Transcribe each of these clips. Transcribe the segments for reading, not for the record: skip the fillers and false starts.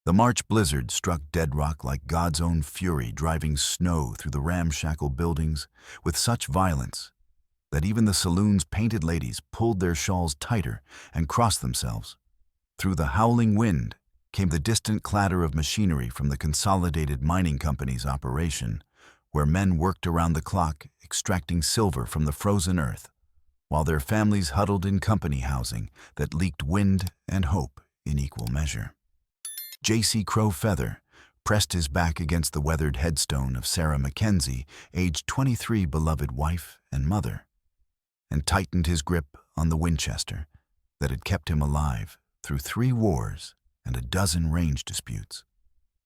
The March blizzard struck Dead Rock like God's own fury, driving snow through the ramshackle buildings with such violence that even the saloon's painted ladies pulled their shawls tighter and crossed themselves. Through the howling wind came the distant clatter of machinery from the Consolidated Mining Company's operation, where men worked around the clock extracting silver from the frozen earth, while their families huddled in company housing that leaked wind and hope in equal measure. J.C. Crow Feather pressed his back against the weathered headstone of Sarah Mackenzie, aged 23, beloved wife and mother, and tightened his grip on the Winchester that had kept him alive through 3 wars and a dozen range disputes.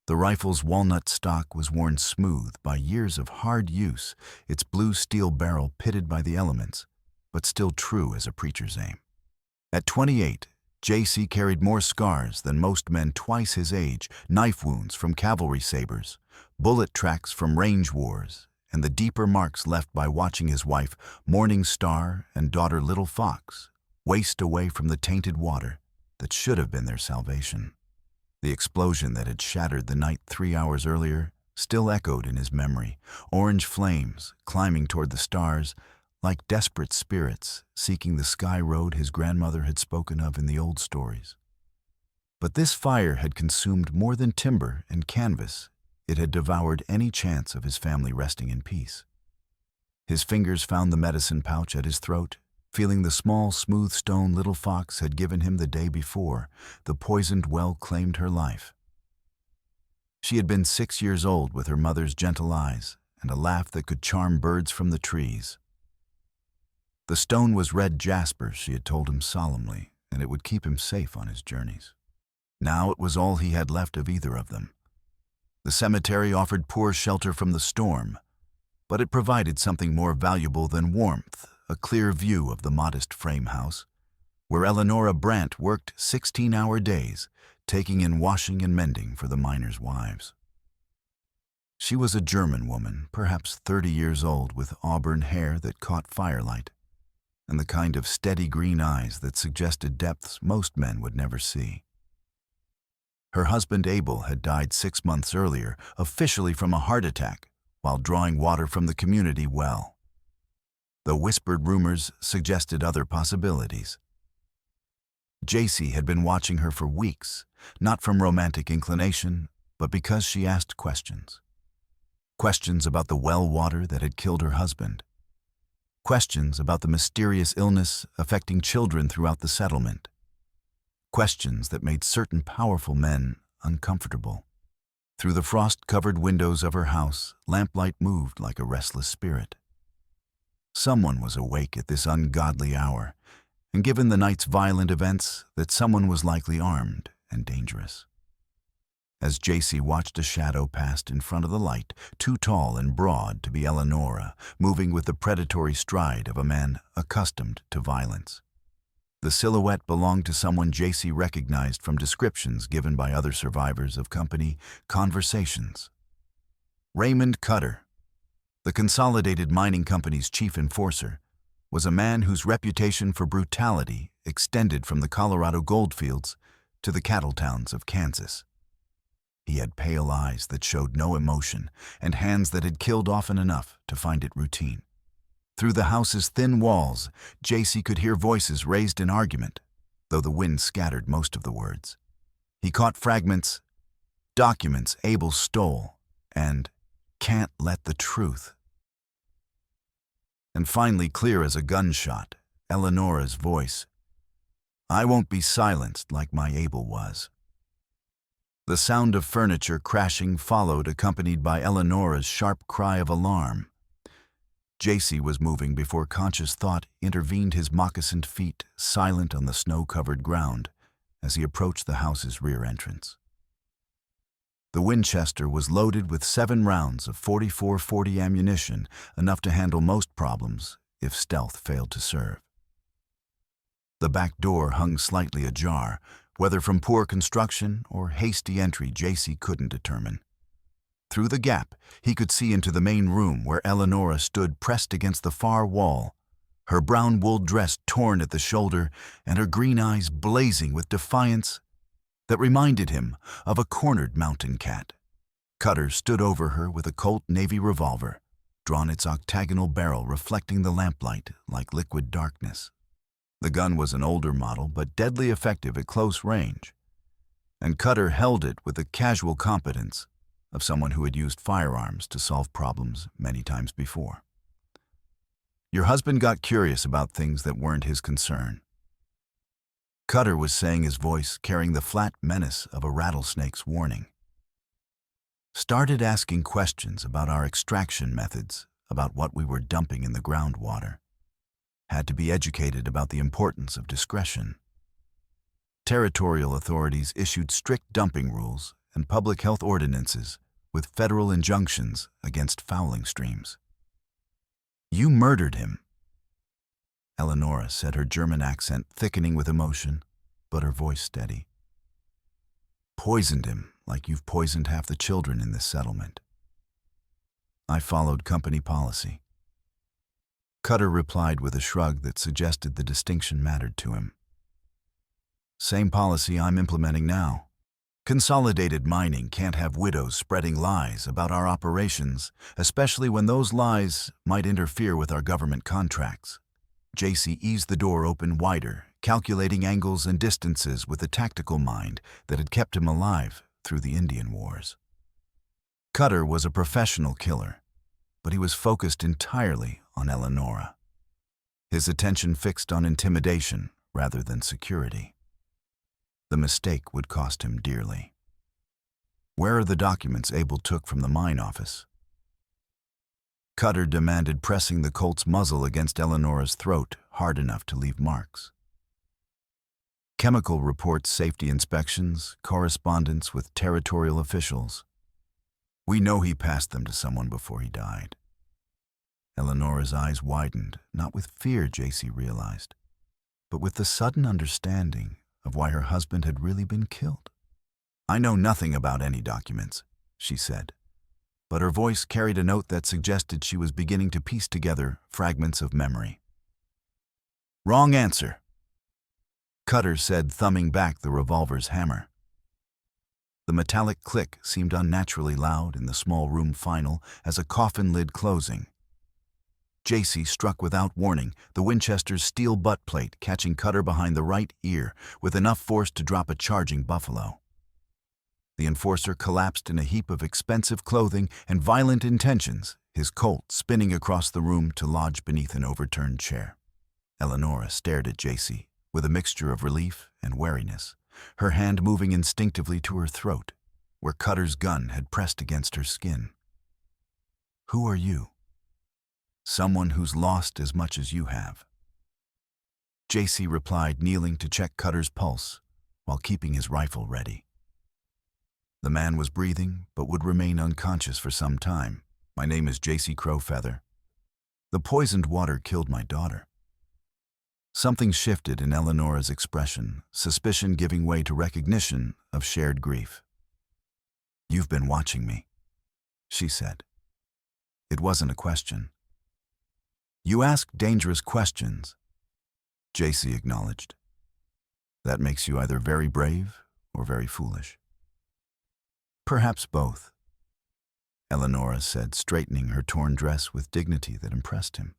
The rifle's walnut stock was worn smooth by years of hard use, its blue steel barrel pitted by the elements, but still true as a preacher's aim. At 28, J.C. carried more scars than most men twice his age: knife wounds from cavalry sabers, bullet tracks from range wars, and the deeper marks left by watching his wife, Morning Star, and daughter Little Fox waste away from the tainted water that should have been their salvation. The explosion that had shattered the night 3 hours earlier still echoed in his memory, orange flames climbing toward the stars like desperate spirits seeking the sky road his grandmother had spoken of in the old stories. But this fire had consumed more than timber and canvas. It had devoured any chance of his family resting in peace. His fingers found the medicine pouch at his throat, feeling the small, smooth stone Little Fox had given him the day before. The poisoned well claimed her life. She had been 6 years old, with her mother's gentle eyes and a laugh that could charm birds from the trees. The stone was red jasper, she had told him solemnly, and it would keep him safe on his journeys. Now it was all he had left of either of them. The cemetery offered poor shelter from the storm, but it provided something more valuable than warmth: a clear view of the modest frame house, where Eleonora Brandt worked 16-hour days, taking in washing and mending for the miners' wives. She was a German woman, perhaps 30 years old, with auburn hair that caught firelight, and the kind of steady green eyes that suggested depths most men would never see. Her husband Abel had died 6 months earlier, officially from a heart attack, while drawing water from the community well, though whispered rumors suggested other possibilities. J.C. had been watching her for weeks, not from romantic inclination, but because she asked questions. Questions about the well water that had killed her husband. Questions about the mysterious illness affecting children throughout the settlement. Questions that made certain powerful men uncomfortable. Through the frost-covered windows of her house, lamplight moved like a restless spirit. Someone was awake at this ungodly hour, and given the night's violent events, that someone was likely armed and dangerous. As J.C. watched a shadow pass in front of the light, too tall and broad to be Eleonora, moving with the predatory stride of a man accustomed to violence. The silhouette belonged to someone J.C. recognized from descriptions given by other survivors of company conversations. Raymond Cutter, the Consolidated Mining Company's chief enforcer, was a man whose reputation for brutality extended from the Colorado goldfields to the cattle towns of Kansas. He had pale eyes that showed no emotion and hands that had killed often enough to find it routine. Through the house's thin walls, J.C. could hear voices raised in argument, though the wind scattered most of the words. He caught fragments: documents Abel stole, and can't let the truth. And finally, clear as a gunshot, Eleonora's voice: I won't be silenced like my Abel was. The sound of furniture crashing followed, accompanied by Eleonora's sharp cry of alarm. J.C. was moving before conscious thought intervened, his moccasined feet silent on the snow-covered ground as he approached the house's rear entrance. The Winchester was loaded with 7 rounds of .44-40 ammunition, enough to handle most problems if stealth failed to serve. The back door hung slightly ajar, whether from poor construction or hasty entry J.C. couldn't determine. Through the gap, he could see into the main room where Eleonora stood pressed against the far wall, her brown wool dress torn at the shoulder and her green eyes blazing with defiance that reminded him of a cornered mountain cat. Cutter stood over her with a Colt Navy revolver, drawn its octagonal barrel reflecting the lamplight like liquid darkness. The gun was an older model but deadly effective at close range, and Cutter held it with the casual competence of someone who had used firearms to solve problems many times before. Your husband got curious about things that weren't his concern. Cutter was saying, his voice carrying the flat menace of a rattlesnake's warning. Started asking questions about our extraction methods, about what we were dumping in the groundwater. Had to be educated about the importance of discretion. Territorial authorities issued strict dumping rules and public health ordinances with federal injunctions against fouling streams. You murdered him, Eleonora said, her German accent thickening with emotion, but her voice steady. Poisoned him like you've poisoned half the children in this settlement. I followed company policy. Cutter replied with a shrug that suggested the distinction mattered to him. Same policy I'm implementing now. Consolidated mining can't have widows spreading lies about our operations, especially when those lies might interfere with our government contracts. JC eased the door open wider, calculating angles and distances with a tactical mind that had kept him alive through the Indian Wars. Cutter was a professional killer, but he was focused entirely on Eleonora. His attention fixed on intimidation rather than security. The mistake would cost him dearly. Where are the documents Abel took from the mine office? Cutter demanded, pressing the Colt's muzzle against Eleonora's throat hard enough to leave marks. Chemical reports, safety inspections, correspondence with territorial officials. We know he passed them to someone before he died. Eleonora's eyes widened, not with fear, JC realized, but with the sudden understanding of why her husband had really been killed. I know nothing about any documents, she said, but her voice carried a note that suggested she was beginning to piece together fragments of memory. Wrong answer, Cutter said, thumbing back the revolver's hammer. The metallic click seemed unnaturally loud in the small room final as a coffin lid closing. JC struck without warning, the Winchester's steel butt plate catching Cutter behind the right ear with enough force to drop a charging buffalo. The enforcer collapsed in a heap of expensive clothing and violent intentions, his Colt spinning across the room to lodge beneath an overturned chair. Eleonora stared at JC with a mixture of relief and wariness, her hand moving instinctively to her throat, where Cutter's gun had pressed against her skin. Who are you? Someone who's lost as much as you have. JC replied, kneeling to check Cutter's pulse while keeping his rifle ready. The man was breathing, but would remain unconscious for some time. My name is JC Crowfeather. The poisoned water killed my daughter. Something shifted in Eleonora's expression, suspicion giving way to recognition of shared grief. You've been watching me, she said. It wasn't a question. You ask dangerous questions, JC acknowledged. That makes you either very brave or very foolish. Perhaps both, Eleonora said, straightening her torn dress with dignity that impressed him.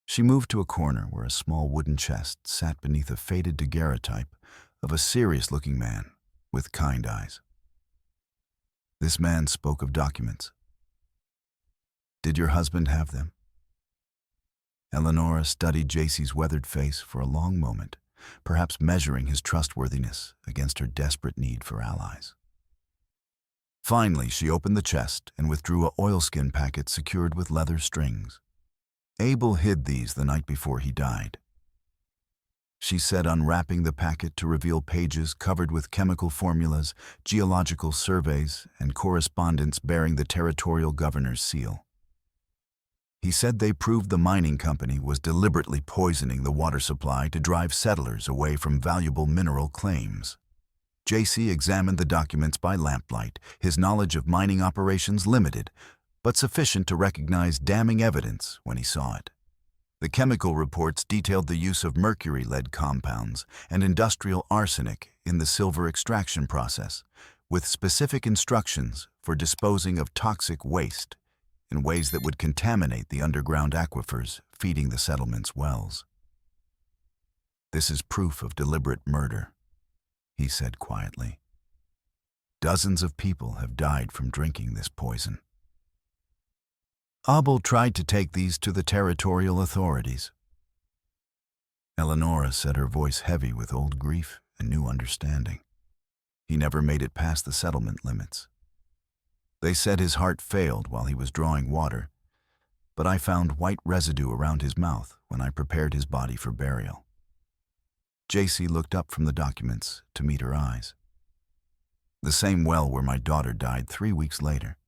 She moved to a corner where a small wooden chest sat beneath a faded daguerreotype of a serious-looking man with kind eyes. This man spoke of documents. Did your husband have them? Eleonora studied JC's weathered face for a long moment, perhaps measuring his trustworthiness against her desperate need for allies. Finally, she opened the chest and withdrew an oilskin packet secured with leather strings. Abel hid these the night before he died, she said, unwrapping the packet to reveal pages covered with chemical formulas, geological surveys, and correspondence bearing the territorial governor's seal. He said they proved the mining company was deliberately poisoning the water supply to drive settlers away from valuable mineral claims. JC examined the documents by lamplight, his knowledge of mining operations limited, but sufficient to recognize damning evidence when he saw it. The chemical reports detailed the use of mercury-lead compounds and industrial arsenic in the silver extraction process, with specific instructions for disposing of toxic waste in ways that would contaminate the underground aquifers feeding the settlement's wells. "This is proof of deliberate murder," he said quietly. "Dozens of people have died from drinking this poison." Abel tried to take these to the territorial authorities. Eleonora said, her voice heavy with old grief and new understanding. He never made it past the settlement limits. They said his heart failed while he was drawing water, but I found white residue around his mouth when I prepared his body for burial. JC looked up from the documents to meet her eyes. "The same well where my daughter died 3 weeks later."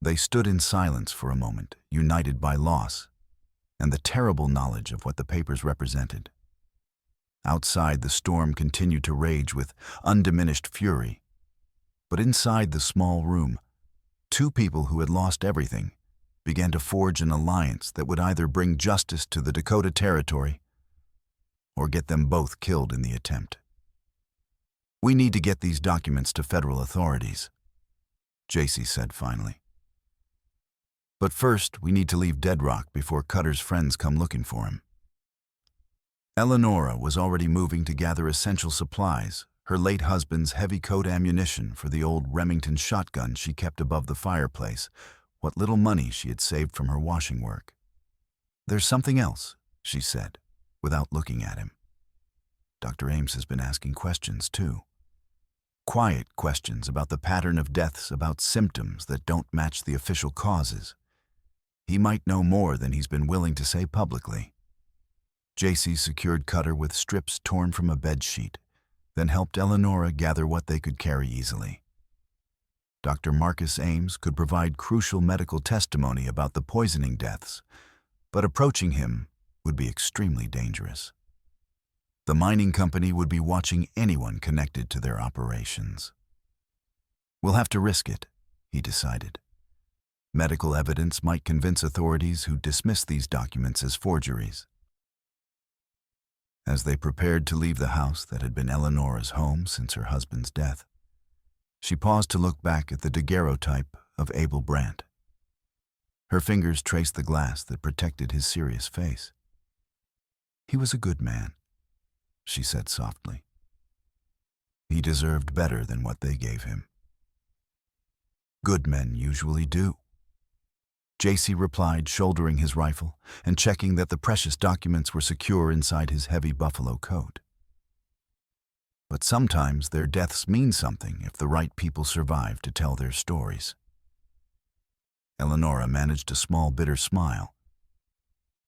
They stood in silence for a moment, united by loss and the terrible knowledge of what the papers represented. Outside, the storm continued to rage with undiminished fury. But inside the small room, two people who had lost everything began to forge an alliance that would either bring justice to the Dakota Territory or get them both killed in the attempt. "We need to get these documents to federal authorities," JC said finally. "But first, we need to leave Dead Rock before Cutter's friends come looking for him." Eleonora was already moving to gather essential supplies, her late husband's heavy coat ammunition for the old Remington shotgun she kept above the fireplace, what little money she had saved from her washing work. "There's something else," she said, without looking at him. "Dr. Ames has been asking questions, too. Quiet questions about the pattern of deaths, about symptoms that don't match the official causes. He might know more than he's been willing to say publicly." JC secured Cutter with strips torn from a bedsheet, then helped Eleonora gather what they could carry easily. Dr. Marcus Ames could provide crucial medical testimony about the poisoning deaths, but approaching him would be extremely dangerous. The mining company would be watching anyone connected to their operations. "We'll have to risk it," he decided. Medical evidence might convince authorities who dismiss these documents as forgeries. As they prepared to leave the house that had been Eleonora's home since her husband's death, she paused to look back at the daguerreotype of Abel Brandt. Her fingers traced the glass that protected his serious face. "He was a good man," she said softly. "He deserved better than what they gave him." "Good men usually do," JC replied, shouldering his rifle and checking that the precious documents were secure inside his heavy buffalo coat. "But sometimes their deaths mean something if the right people survive to tell their stories." Eleonora managed a small, bitter smile.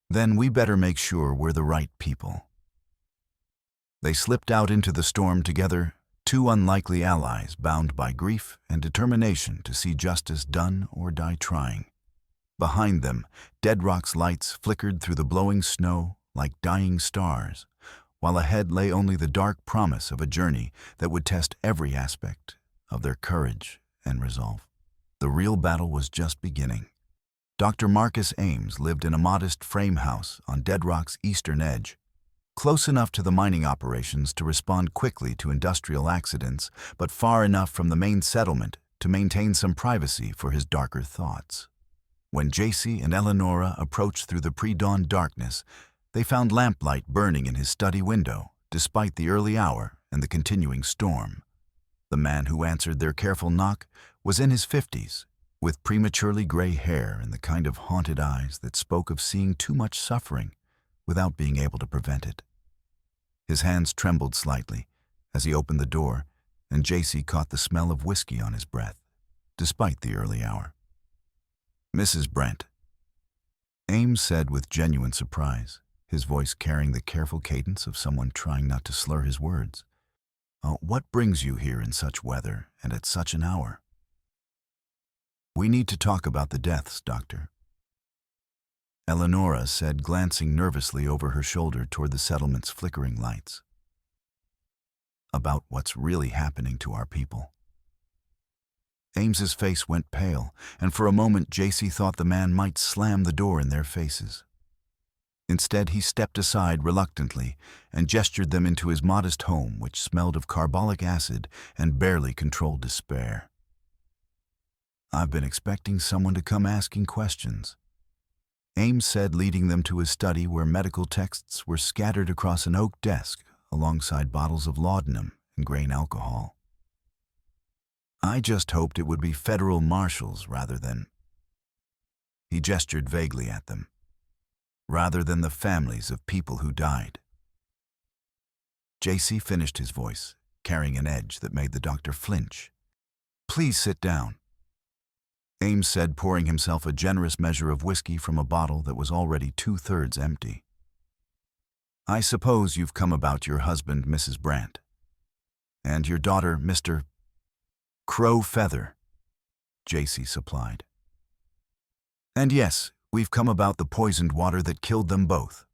"Then we better make sure we're the right people." They slipped out into the storm together, two unlikely allies bound by grief and determination to see justice done or die trying. Behind them, Dead Rock's lights flickered through the blowing snow like dying stars, while ahead lay only the dark promise of a journey that would test every aspect of their courage and resolve. The real battle was just beginning. Dr. Marcus Ames lived in a modest frame house on Dead Rock's eastern edge, close enough to the mining operations to respond quickly to industrial accidents, but far enough from the main settlement to maintain some privacy for his darker thoughts. When JC and Eleonora approached through the pre-dawn darkness, they found lamplight burning in his study window, despite the early hour and the continuing storm. The man who answered their careful knock was in his 50s, with prematurely gray hair and the kind of haunted eyes that spoke of seeing too much suffering without being able to prevent it. His hands trembled slightly as he opened the door, and JC caught the smell of whiskey on his breath, despite the early hour. "Mrs. Brent," Ames said with genuine surprise, his voice carrying the careful cadence of someone trying not to slur his words. "What brings you here in such weather and at such an hour?" "We need to talk about the deaths, Doctor," Eleonora said, glancing nervously over her shoulder toward the settlement's flickering lights. "About what's really happening to our people." Ames's face went pale, and for a moment JC thought the man might slam the door in their faces. Instead, he stepped aside reluctantly and gestured them into his modest home, which smelled of carbolic acid and barely controlled despair. "I've been expecting someone to come asking questions," Ames said, leading them to his study where medical texts were scattered across an oak desk alongside bottles of laudanum and grain alcohol. "I just hoped it would be federal marshals rather than—" he gestured vaguely at them, "rather than the families of people who died." JC finished his voice, carrying an edge that made the doctor flinch. "Please sit down," Ames said, pouring himself a generous measure of whiskey from a bottle that was already 2/3 empty. "I suppose you've come about your husband, Mrs. Brandt, and your daughter, Mr. Crow Feather," JC supplied. "And yes, we've come about the poisoned water that killed them both."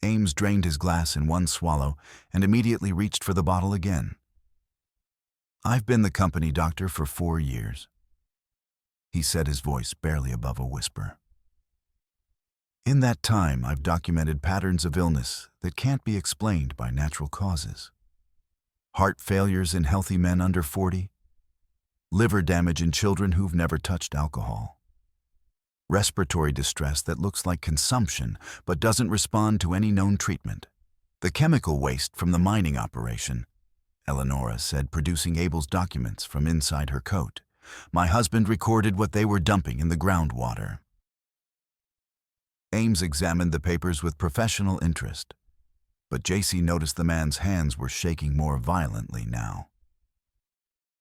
Ames drained his glass in one swallow and immediately reached for the bottle again. "I've been the company doctor for 4 years," he said, his voice barely above a whisper. "In that time, I've documented patterns of illness that can't be explained by natural causes. Heart failures in healthy men under 40, liver damage in children who've never touched alcohol, respiratory distress that looks like consumption but doesn't respond to any known treatment. The chemical waste from the mining operation," Eleonora said, producing Abel's documents from inside her coat. "My husband recorded what they were dumping in the groundwater." Ames examined the papers with professional interest, but JC noticed the man's hands were shaking more violently now.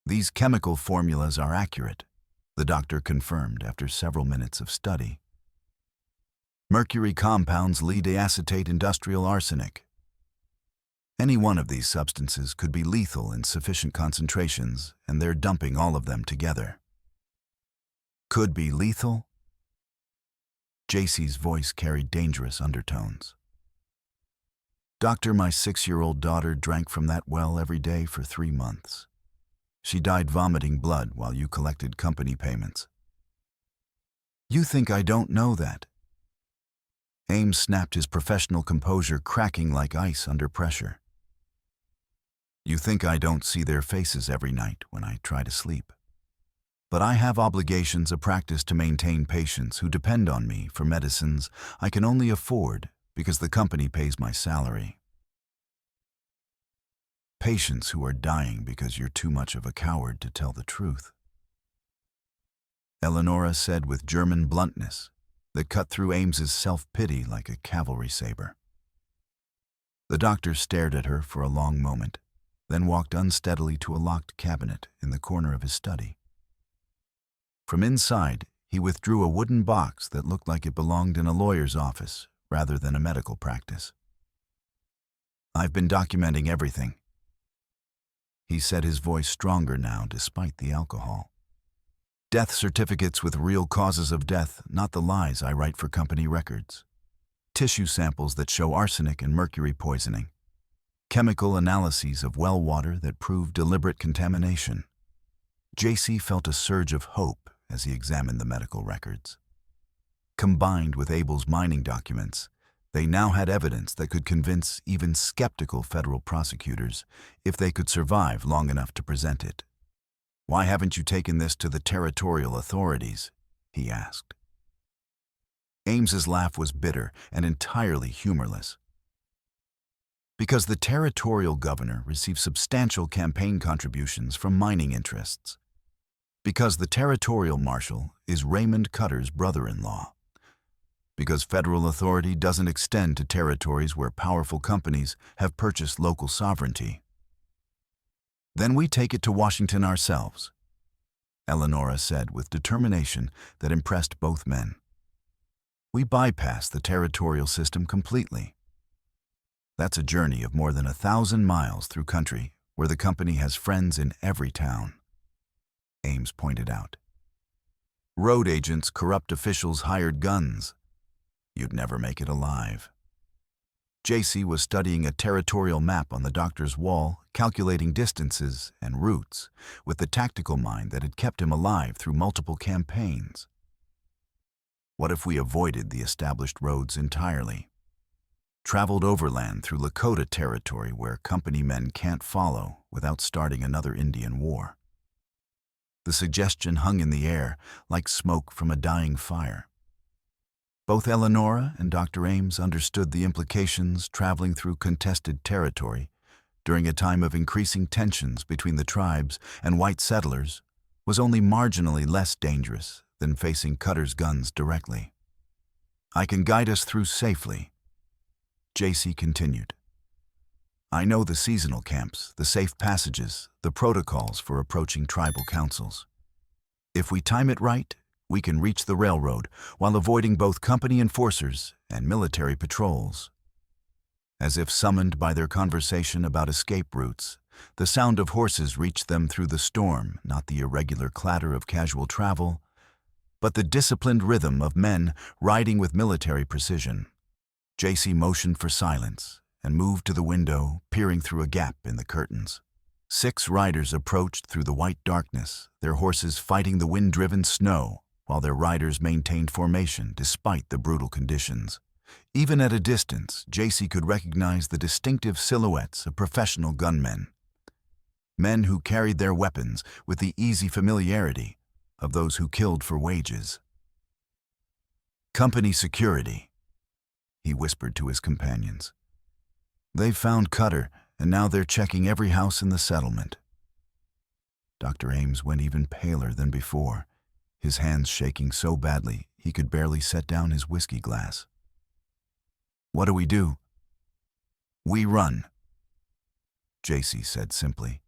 "These chemical formulas are accurate," the doctor confirmed after several minutes of study. "Mercury compounds lead to acetate industrial arsenic. Any one of these substances could be lethal in sufficient concentrations, and they're dumping all of them together." "Could be lethal?" JC's voice carried dangerous undertones. "Doctor, my 6-year-old daughter drank from that well every day for 3 months. She died vomiting blood while you collected company payments." "You think I don't know that?" Ames snapped, his professional composure cracking like ice under pressure. "You think I don't see their faces every night when I try to sleep. But I have obligations of practice to maintain patients who depend on me for medicines I can only afford because the company pays my salary. Patients who are dying because you're too much of a coward to tell the truth," Eleonora said with German bluntness that cut through Ames's self-pity like a cavalry saber. The doctor stared at her for a long moment, then walked unsteadily to a locked cabinet in the corner of his study. From inside, he withdrew a wooden box that looked like it belonged in a lawyer's office rather than a medical practice. "I've been documenting everything," he said, his voice stronger now despite the alcohol. "Death certificates with real causes of death, not the lies I write for company records. Tissue samples that show arsenic and mercury poisoning. Chemical analyses of well water that prove deliberate contamination." JC felt a surge of hope as he examined the medical records. Combined with Abel's mining documents, they now had evidence that could convince even skeptical federal prosecutors if they could survive long enough to present it. "Why haven't you taken this to the territorial authorities?" he asked. Ames's laugh was bitter and entirely humorless. "Because the territorial governor receives substantial campaign contributions from mining interests. Because the territorial marshal is Raymond Cutter's brother-in-law. Because federal authority doesn't extend to territories where powerful companies have purchased local sovereignty. Then we take it to Washington ourselves," Eleonora said with determination that impressed both men. "We bypass the territorial system completely. That's a journey of more than 1,000 miles through country where the company has friends in every town," Ames pointed out. "Road agents, corrupt officials, hired guns. You'd never make it alive." JC was studying a territorial map on the doctor's wall, calculating distances and routes, with the tactical mind that had kept him alive through multiple campaigns. What if we avoided the established roads entirely? Traveled overland through Lakota territory where company men can't follow without starting another Indian war. The suggestion hung in the air like smoke from a dying fire. Both Eleonora and Dr. Ames understood the implications traveling through contested territory during a time of increasing tensions between the tribes and white settlers was only marginally less dangerous than facing Cutter's guns directly. "I can guide us through safely," JC continued. "I know the seasonal camps, the safe passages, the protocols for approaching tribal councils. If we time it right, we can reach the railroad while avoiding both company enforcers and military patrols." As if summoned by their conversation about escape routes, the sound of horses reached them through the storm, not the irregular clatter of casual travel, but the disciplined rhythm of men riding with military precision. JC motioned for silence and moved to the window, peering through a gap in the curtains. 6 riders approached through the white darkness, their horses fighting the wind-driven snow, while their riders maintained formation despite the brutal conditions. Even at a distance, JC could recognize the distinctive silhouettes of professional gunmen. Men who carried their weapons with the easy familiarity of those who killed for wages. "Company security," he whispered to his companions. "They've found Cutter, and now they're checking every house in the settlement." Dr. Ames went even paler than before, his hands shaking so badly he could barely set down his whiskey glass. "What do we do?" "We run," JC said simply.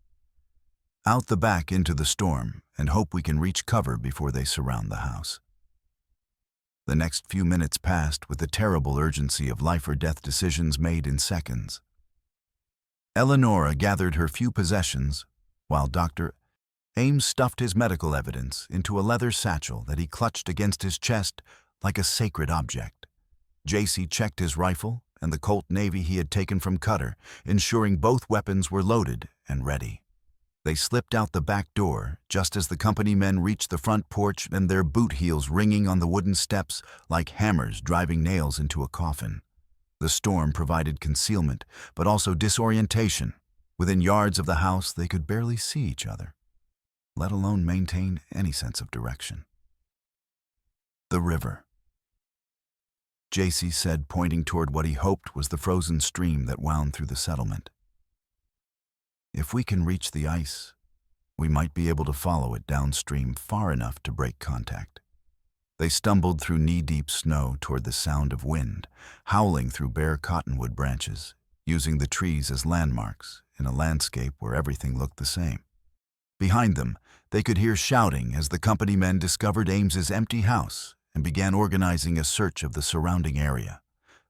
"Out the back into the storm and hope we can reach cover before they surround the house." The next few minutes passed with the terrible urgency of life-or-death decisions made in seconds. Eleonora gathered her few possessions, while Dr. Ames stuffed his medical evidence into a leather satchel that he clutched against his chest like a sacred object. JC checked his rifle and the Colt Navy he had taken from Cutter, ensuring both weapons were loaded and ready. They slipped out the back door just as the company men reached the front porch, and their boot heels ringing on the wooden steps like hammers driving nails into a coffin. The storm provided concealment, but also disorientation. Within yards of the house, they could barely see each other, let alone maintain any sense of direction. "The river," JC said, pointing toward what he hoped was the frozen stream that wound through the settlement. "If we can reach the ice, we might be able to follow it downstream far enough to break contact." They stumbled through knee-deep snow toward the sound of wind, howling through bare cottonwood branches, using the trees as landmarks in a landscape where everything looked the same. Behind them, they could hear shouting as the company men discovered Ames's empty house and began organizing a search of the surrounding area.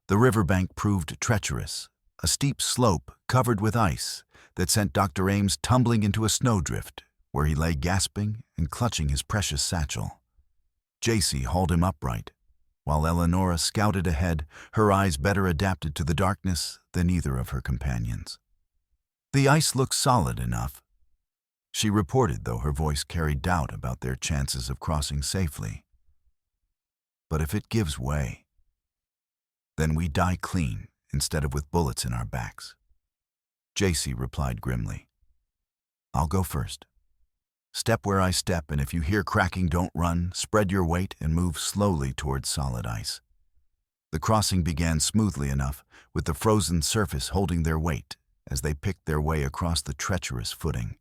The riverbank proved treacherous, a steep slope covered with ice that sent Dr. Ames tumbling into a snowdrift, where he lay gasping and clutching his precious satchel. JC hauled him upright, while Eleonora scouted ahead, her eyes better adapted to the darkness than either of her companions. "The ice looks solid enough," she reported, though her voice carried doubt about their chances of crossing safely. "But if it gives way, then we die clean instead of with bullets in our backs," JC replied grimly. "I'll go first. Step where I step, and if you hear cracking, don't run. Spread your weight and move slowly towards solid ice." The crossing began smoothly enough, with the frozen surface holding their weight as they picked their way across the treacherous footing.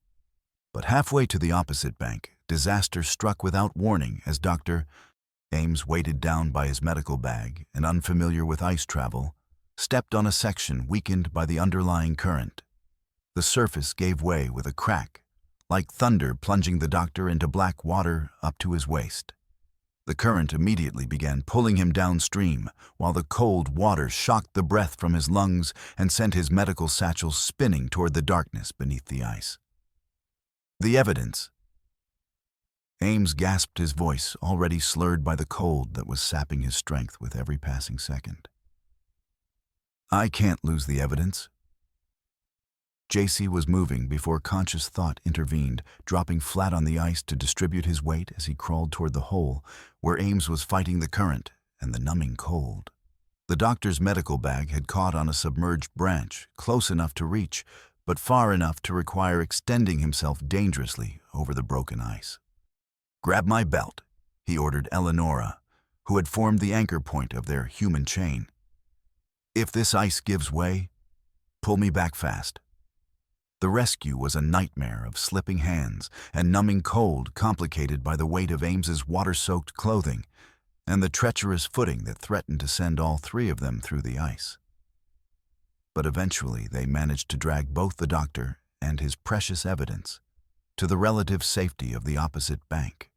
But halfway to the opposite bank, disaster struck without warning as Dr. Ames, weighted down by his medical bag and unfamiliar with ice travel, stepped on a section weakened by the underlying current. The surface gave way with a crack, like thunder plunging the doctor into black water up to his waist. The current immediately began pulling him downstream, while the cold water shocked the breath from his lungs and sent his medical satchel spinning toward the darkness beneath the ice. "The evidence." Ames gasped, his voice already slurred by the cold that was sapping his strength with every passing second. "I can't lose the evidence." JC was moving before conscious thought intervened, dropping flat on the ice to distribute his weight as he crawled toward the hole, where Ames was fighting the current and the numbing cold. The doctor's medical bag had caught on a submerged branch, close enough to reach, but far enough to require extending himself dangerously over the broken ice. "Grab my belt," he ordered Eleonora, who had formed the anchor point of their human chain. "If this ice gives way, pull me back fast." The rescue was a nightmare of slipping hands and numbing cold, complicated by the weight of Ames's water-soaked clothing and the treacherous footing that threatened to send all three of them through the ice. But eventually they managed to drag both the doctor and his precious evidence to the relative safety of the opposite bank,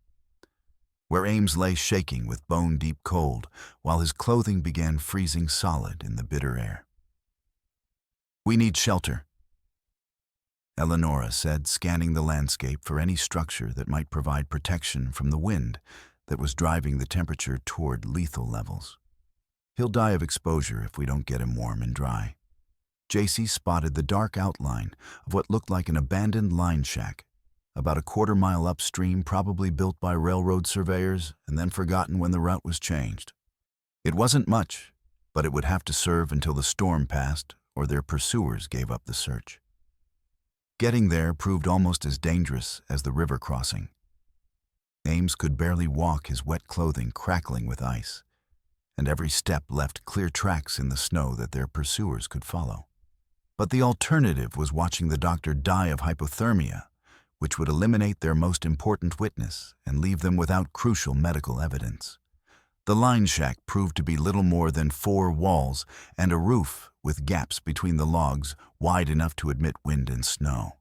where Ames lay shaking with bone-deep cold while his clothing began freezing solid in the bitter air. "We need shelter," Eleonora said, scanning the landscape for any structure that might provide protection from the wind that was driving the temperature toward lethal levels. "He'll die of exposure if we don't get him warm and dry." JC spotted the dark outline of what looked like an abandoned line shack, about a quarter-mile upstream, probably built by railroad surveyors and then forgotten when the route was changed. It wasn't much, but it would have to serve until the storm passed or their pursuers gave up the search. Getting there proved almost as dangerous as the river crossing. Ames could barely walk, his wet clothing crackling with ice, and every step left clear tracks in the snow that their pursuers could follow. But the alternative was watching the doctor die of hypothermia, which would eliminate their most important witness and leave them without crucial medical evidence. The line shack proved to be little more than 4 walls and a roof with gaps between the logs wide enough to admit wind and snow.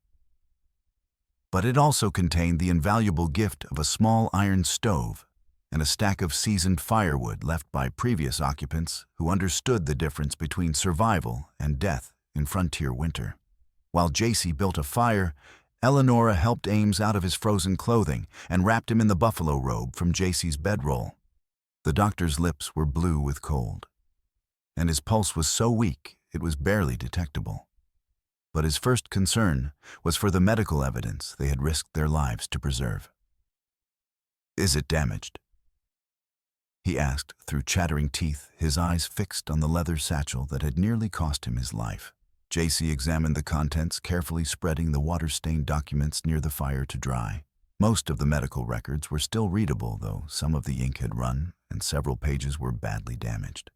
But it also contained the invaluable gift of a small iron stove and a stack of seasoned firewood left by previous occupants who understood the difference between survival and death in frontier winter. While JC built a fire, Eleonora helped Ames out of his frozen clothing and wrapped him in the buffalo robe from JC's bedroll. The doctor's lips were blue with cold, and his pulse was so weak it was barely detectable. But his first concern was for the medical evidence they had risked their lives to preserve. "Is it damaged?" he asked through chattering teeth, his eyes fixed on the leather satchel that had nearly cost him his life. JC examined the contents, carefully spreading the water-stained documents near the fire to dry. Most of the medical records were still readable, though some of the ink had run and several pages were badly damaged.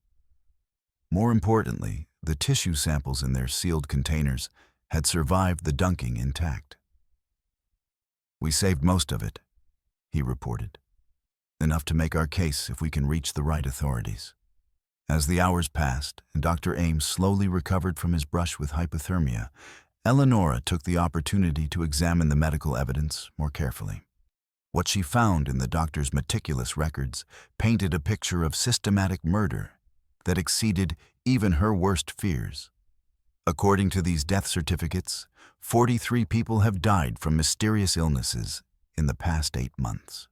More importantly, the tissue samples in their sealed containers had survived the dunking intact. "We saved most of it," he reported. "Enough to make our case if we can reach the right authorities." As the hours passed and Dr. Ames slowly recovered from his brush with hypothermia, Eleonora took the opportunity to examine the medical evidence more carefully. What she found in the doctor's meticulous records painted a picture of systematic murder that exceeded even her worst fears. According to these death certificates, 43 people have died from mysterious illnesses in the past 8 months.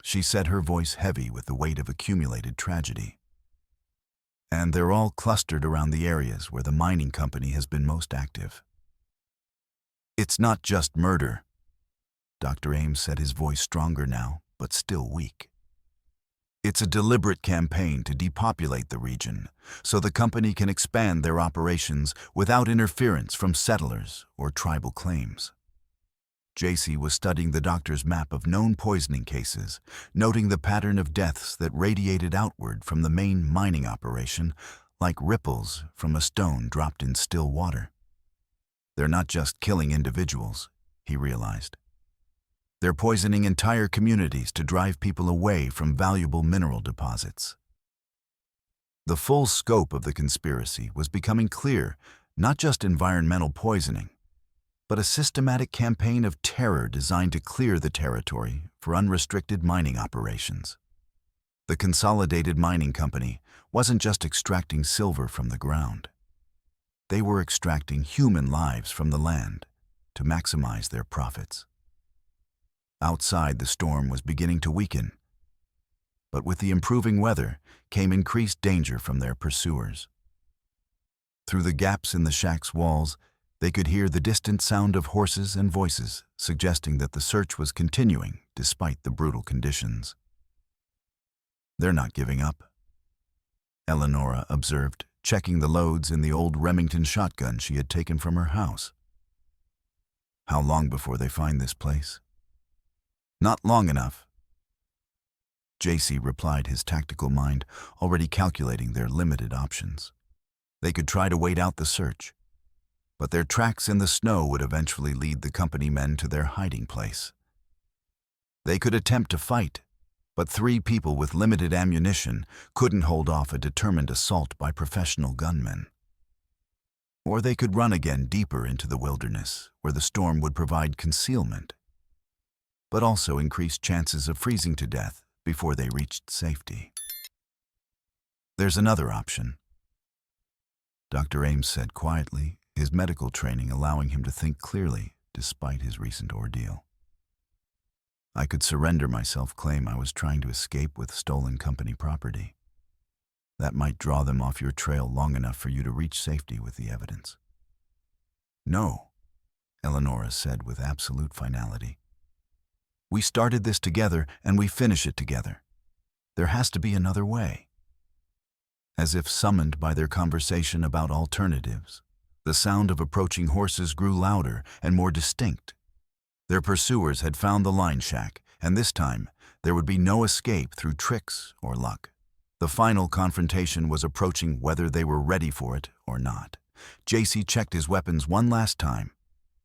She said, her voice heavy with the weight of accumulated tragedy. And they're all clustered around the areas where the mining company has been most active. "It's not just murder," Dr. Ames said, his voice stronger now, but still weak. "It's a deliberate campaign to depopulate the region, so the company can expand their operations without interference from settlers or tribal claims." JC was studying the doctor's map of known poisoning cases, noting the pattern of deaths that radiated outward from the main mining operation like ripples from a stone dropped in still water. They're not just killing individuals, he realized. They're poisoning entire communities to drive people away from valuable mineral deposits. The full scope of the conspiracy was becoming clear, not just environmental poisoning, but a systematic campaign of terror designed to clear the territory for unrestricted mining operations. The Consolidated Mining Company wasn't just extracting silver from the ground. They were extracting human lives from the land to maximize their profits. Outside, the storm was beginning to weaken, but with the improving weather came increased danger from their pursuers. Through the gaps in the shack's walls, They could hear the distant sound of horses and voices, suggesting that the search was continuing despite the brutal conditions. "They're not giving up," Eleonora observed, checking the loads in the old Remington shotgun she had taken from her house. "How long before they find this place?" "Not long enough," JC replied, his tactical mind already calculating their limited options. They could try to wait out the search, but their tracks in the snow would eventually lead the company men to their hiding place. They could attempt to fight, but 3 people with limited ammunition couldn't hold off a determined assault by professional gunmen. Or they could run again deeper into the wilderness, where the storm would provide concealment, but also increase chances of freezing to death before they reached safety. "There's another option," Dr. Ames said quietly, his medical training allowing him to think clearly despite his recent ordeal. "I could surrender myself, claim I was trying to escape with stolen company property. That might draw them off your trail long enough for you to reach safety with the evidence." "No," Eleonora said with absolute finality. "We started this together and we finish it together. There has to be another way." As if summoned by their conversation about alternatives, the sound of approaching horses grew louder and more distinct. Their pursuers had found the line shack, and this time there would be no escape through tricks or luck. The final confrontation was approaching, whether they were ready for it or not. JC checked his weapons one last time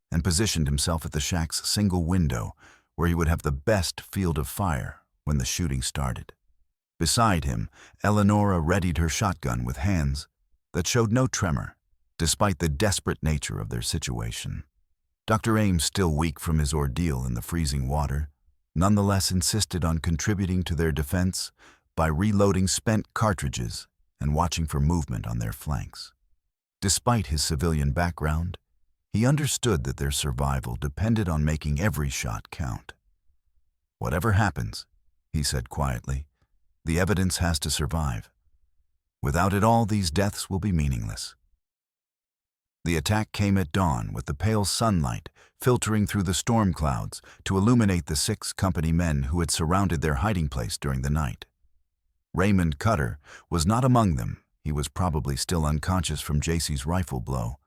and positioned himself at the shack's single window, where he would have the best field of fire when the shooting started. Beside him, Eleonora readied her shotgun with hands that showed no tremor, despite the desperate nature of their situation. Dr. Ames, still weak from his ordeal in the freezing water, nonetheless insisted on contributing to their defense by reloading spent cartridges and watching for movement on their flanks. Despite his civilian background, he understood that their survival depended on making every shot count. "Whatever happens," he said quietly, "the evidence has to survive. Without it, all these deaths will be meaningless." The attack came at dawn, with the pale sunlight filtering through the storm clouds to illuminate the 6 company men who had surrounded their hiding place during the night. Raymond Cutter was not among them. He was probably still unconscious from JC's rifle blow.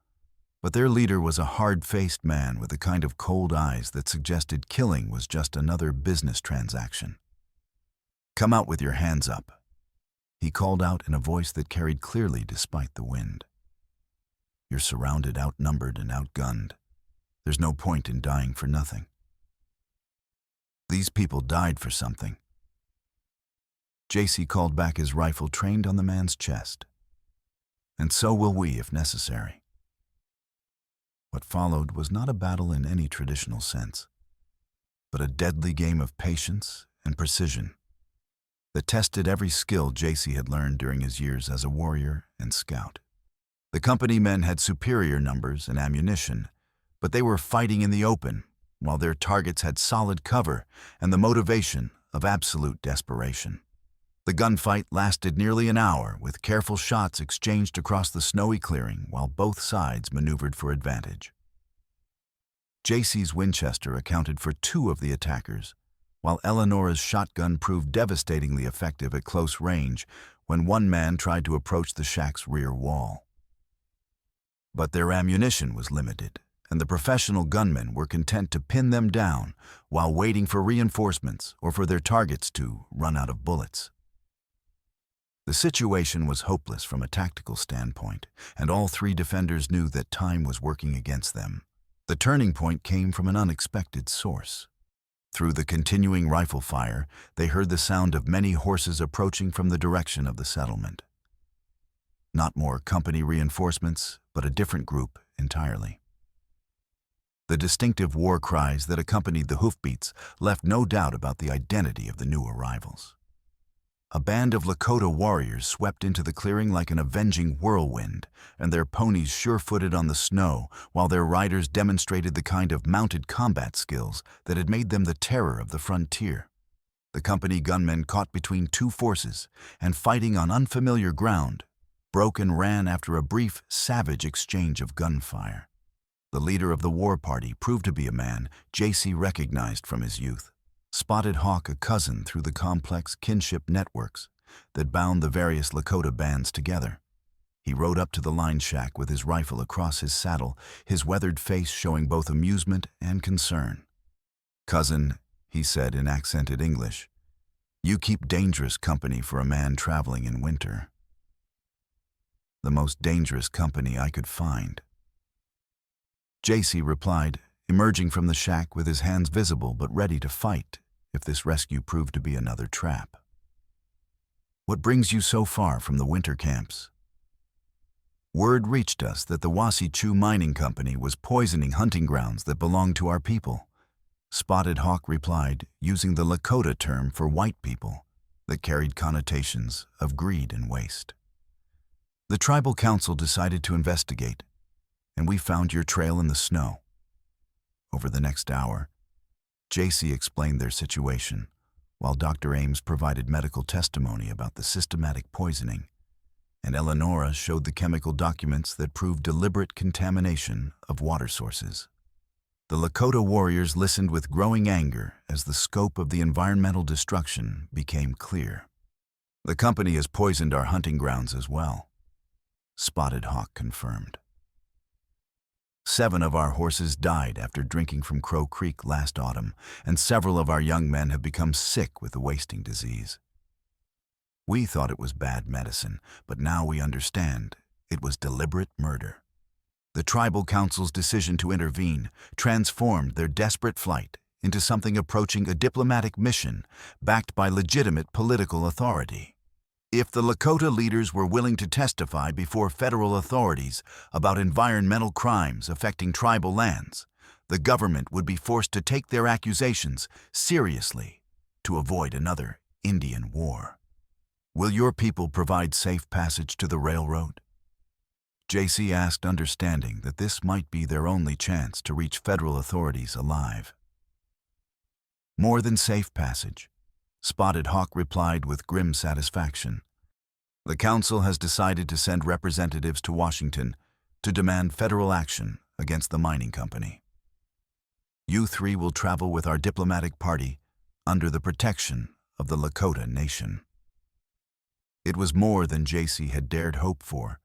But their leader was a hard-faced man with the kind of cold eyes that suggested killing was just another business transaction. "Come out with your hands up," he called out in a voice that carried clearly despite the wind. "You're surrounded, outnumbered, and outgunned. There's no point in dying for nothing. These people died for something." JC called back his rifle, trained on the man's chest. "And so will we, if necessary." What followed was not a battle in any traditional sense, but a deadly game of patience and precision that tested every skill JC had learned during his years as a warrior and scout. The company men had superior numbers and ammunition, but they were fighting in the open, while their targets had solid cover and the motivation of absolute desperation. The gunfight lasted nearly an hour, with careful shots exchanged across the snowy clearing while both sides maneuvered for advantage. JC's Winchester accounted for 2 of the attackers, while Eleonora's shotgun proved devastatingly effective at close range when one man tried to approach the shack's rear wall. But their ammunition was limited, and the professional gunmen were content to pin them down while waiting for reinforcements or for their targets to run out of bullets. The situation was hopeless from a tactical standpoint, and all 3 defenders knew that time was working against them. The turning point came from an unexpected source. Through the continuing rifle fire, they heard the sound of many horses approaching from the direction of the settlement. Not more company reinforcements, but a different group entirely. The distinctive war cries that accompanied the hoofbeats left no doubt about the identity of the new arrivals. A band of Lakota warriors swept into the clearing like an avenging whirlwind, and their ponies sure-footed on the snow, while their riders demonstrated the kind of mounted combat skills that had made them the terror of the frontier. The company gunmen, caught between 2 forces and fighting on unfamiliar ground, broke and ran after a brief, savage exchange of gunfire. The leader of the war party proved to be a man JC recognized from his youth. Spotted Hawk, a cousin through the complex kinship networks that bound the various Lakota bands together. He rode up to the line shack with his rifle across his saddle, his weathered face showing both amusement and concern. "Cousin," he said in accented English, "you keep dangerous company for a man traveling in winter." "The most dangerous company I could find," JC replied, emerging from the shack with his hands visible but ready to fight if this rescue proved to be another trap. "What brings you so far from the winter camps?" "Word reached us that the Wasi-Chu Mining Company was poisoning hunting grounds that belonged to our people," Spotted Hawk replied, using the Lakota term for white people that carried connotations of greed and waste. "The tribal council decided to investigate, and we found your trail in the snow." Over the next hour, JC explained their situation, while Dr. Ames provided medical testimony about the systematic poisoning, and Eleonora showed the chemical documents that proved deliberate contamination of water sources. The Lakota warriors listened with growing anger as the scope of the environmental destruction became clear. "The company has poisoned our hunting grounds as well," Spotted Hawk confirmed. 7 of our horses died after drinking from Crow Creek last autumn, and several of our young men have become sick with the wasting disease. We thought it was bad medicine, but now we understand it was deliberate murder. The tribal council's decision to intervene transformed their desperate flight into something approaching a diplomatic mission backed by legitimate political authority. If the Lakota leaders were willing to testify before federal authorities about environmental crimes affecting tribal lands, the government would be forced to take their accusations seriously to avoid another Indian war. "Will your people provide safe passage to the railroad?" JC asked, understanding that this might be their only chance to reach federal authorities alive. "More than safe passage," Spotted Hawk replied with grim satisfaction. "The council has decided to send representatives to Washington to demand federal action against the mining company. You 3 will travel with our diplomatic party under the protection of the Lakota Nation." It was more than JC had dared hope for.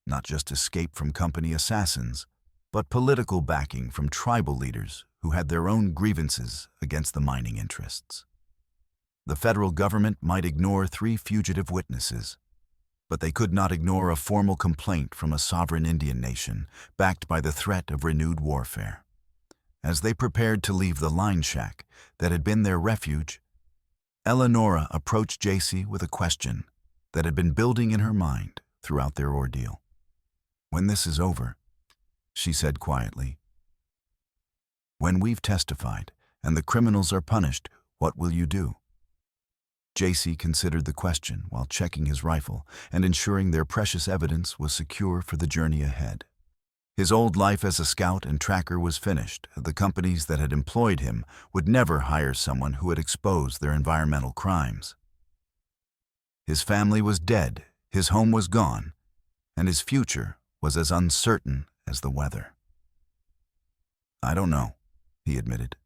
Not just escape from company assassins, but political backing from tribal leaders who had their own grievances against the mining interests. The federal government might ignore 3 fugitive witnesses, but they could not ignore a formal complaint from a sovereign Indian nation backed by the threat of renewed warfare. As they prepared to leave the line shack that had been their refuge, Eleonora approached JC with a question that had been building in her mind throughout their ordeal. "When this is over," she said quietly, "when we've testified and the criminals are punished, what will you do?" JC considered the question while checking his rifle and ensuring their precious evidence was secure for the journey ahead. His old life as a scout and tracker was finished. The companies that had employed him would never hire someone who had exposed their environmental crimes. His family was dead, his home was gone, and his future was as uncertain as the weather. "I don't know," he admitted.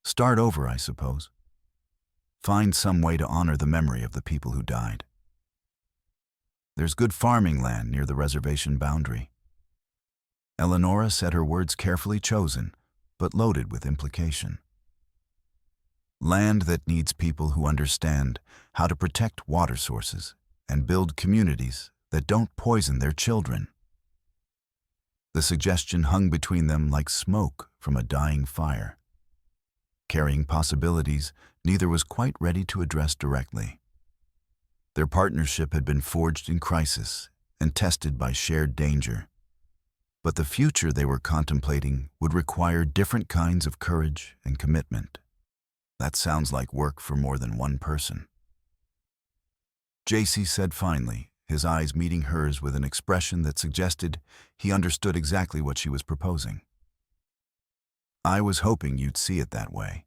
"Start over, I suppose. Find some way to honor the memory of the people who died. There's good farming land near the reservation boundary." Eleonora said her words carefully chosen, but loaded with implication. Land that needs people who understand how to protect water sources and build communities that don't poison their children. The suggestion hung between them like smoke from a dying fire. Carrying possibilities neither was quite ready to address directly. Their partnership had been forged in crisis and tested by shared danger. But the future they were contemplating would require different kinds of courage and commitment. "That sounds like work for more than one person," JC said finally, his eyes meeting hers with an expression that suggested he understood exactly what she was proposing. "I was hoping you'd see it that way."